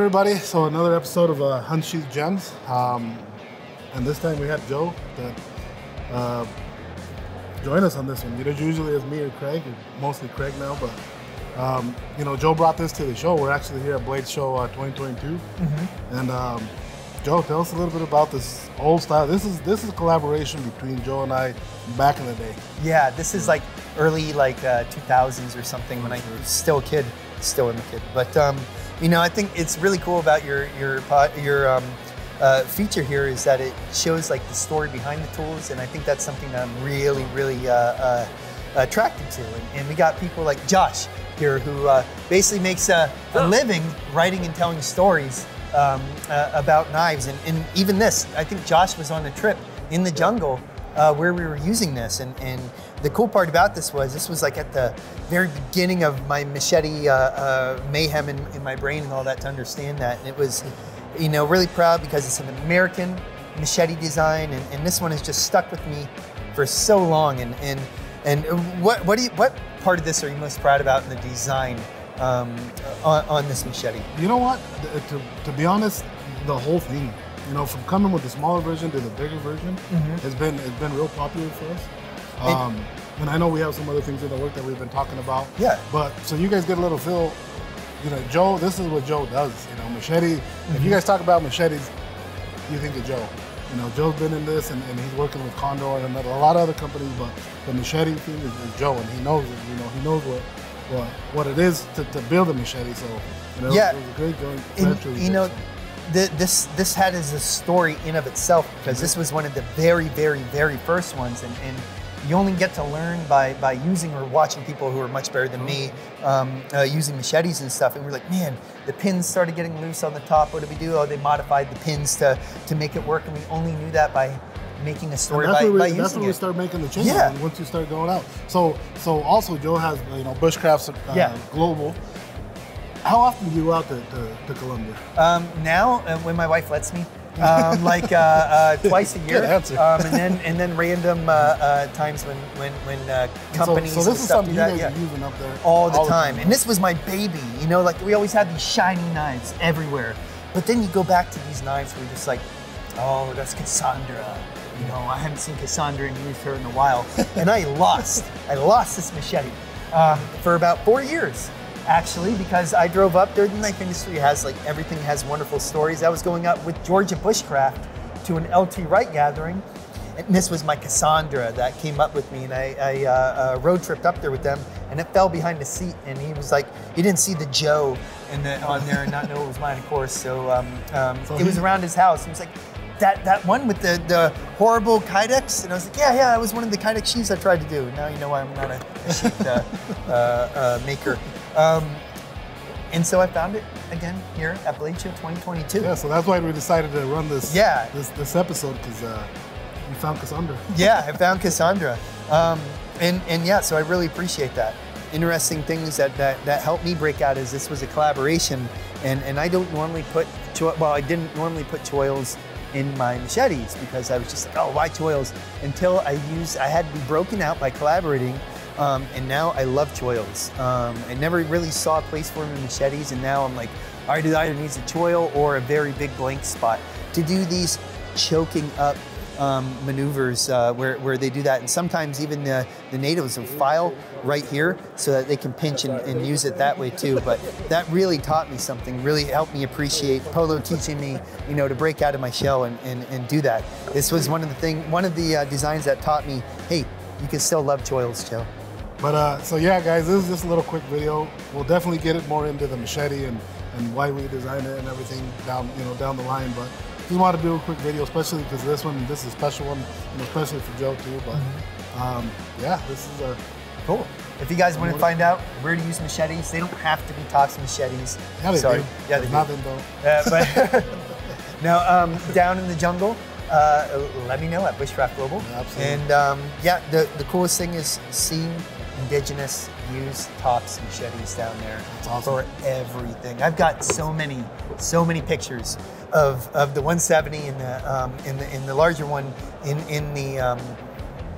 everybody. So another episode of Unsheathed Gems. And this time we had Joe that join us on this one. Usually it's me or Craig, mostly Craig now, but you know, Joe brought this to the show. We're actually here at Blade Show 2022. And Joe, tell us a little bit about this old style. This is a collaboration between Joe and I back in the day. Yeah, this is like early 2000s or something when I was still a kid, But you know, I think it's really cool about your feature here is that it shows like the story behind the tools, and I think that's something that I'm really attracted to. And we got people like Josh here who basically makes a living writing and telling stories about knives, and even this. I think Josh was on a trip in the jungle where we were using this, and the cool part about this was like at the very beginning of my machete mayhem in my brain and all that to understand that. And it was, you know, really proud because it's an American machete design, and this one has just stuck with me for so long. And what part of this are you most proud about in the design on this machete? You know what? To be honest, the whole thing. You know, from coming with the smaller version to the bigger version, it's been real popular for us. And I know we have some other things in the work that we've been talking about. Yeah. But so you guys get a little feel. You know, Joe. This is what Joe does. You know, machete. If you guys talk about machetes, you think of Joe. You know, Joe's been in this, and he's working with Condor and a lot of other companies. But the machete thing is Joe, and he knows it. You know, he knows what it is to build a machete. So you know, it was a great joint venture. You know, this had as a story in of itself, because this was one of the very first ones, and you only get to learn by using or watching people who are much better than me using machetes and stuff. And we're like, man, the pins started getting loose on the top. What did we do? Oh, they modified the pins to make it work, and we only knew that by making a story by using it. That's when we start making the changes. Yeah. Once you start going out. So also Joe has, you know, Bushcrafts Global. How often do you go out to Colombia? Now, when my wife lets me, twice a year. Good answer. and then random times when companies. So this is something you guys are using up there all the time. And this was my baby. You know, like we always had these shiny knives everywhere. But then you go back to these knives where you're just like, oh, that's Cassandra. You know, I haven't seen Cassandra and used her in a while. And I lost this machete for about 4 years. Actually, because I drove up there. The knife industry has everything has wonderful stories. I was going up with Georgia Bushcraft to an LT Wright gathering, and this was my Cassandra that came up with me, and I road tripped up there with them, and it fell behind the seat, and he was like, he didn't see the Joe on there and not know it was mine, of course. So it was around his house. He was like, that one with the horrible Kydex, and I was like, yeah, it was one of the Kydex sheaths I tried to do. Now you know why I'm not a sheath maker. And so I found it again here at Blade Show 2022. Yeah, so that's why we decided to run this this episode, because you found Cassandra. Yeah, I found Cassandra. And yeah, so I really appreciate that. Interesting things that helped me break out is this was a collaboration, and I don't normally put, I didn't normally put choils in my machetes, because I was just like, oh, why choils? Until I had to be broken out by collaborating. And now I love choils. I never really saw a place for them in machetes, and now I'm like, all right, it either needs a choil or a very big blank spot to do these choking up maneuvers where they do that. And sometimes even the natives will file right here so that they can pinch and use it that way too. But that really taught me something, really helped me appreciate Polo teaching me, you know, to break out of my shell and do that. This was one of the designs that taught me, hey, you can still love choils, Joe. But so yeah, guys, this is just a little quick video. We'll definitely get it more into the machete and why we designed it and everything down the line. But just wanted to do a quick video, especially because this is a special one, and especially for Joe too. But yeah, this is cool. If you guys want to find out where to use machetes, they don't have to be Tox machetes. Yeah, they do. Yeah, they do. Nothing though. But now down in the jungle. Let me know at Bushcraft Global. Yeah, absolutely. And yeah, the coolest thing is seeing indigenous used Tox machetes down there. That's awesome. For everything. I've got so many pictures of the 170 and the larger one in the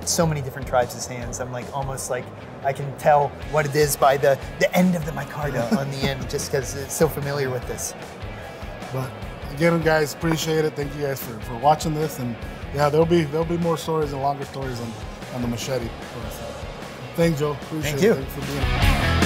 so many different tribes' hands. I'm like almost like I can tell what it is by the end of the micarta on the end, just because it's so familiar with this. But again, guys, appreciate it. Thank you guys for watching this, and yeah, there'll be more stories and longer stories on the Machete. Thanks, Joe. Appreciate Thank you. it. Thanks for being here.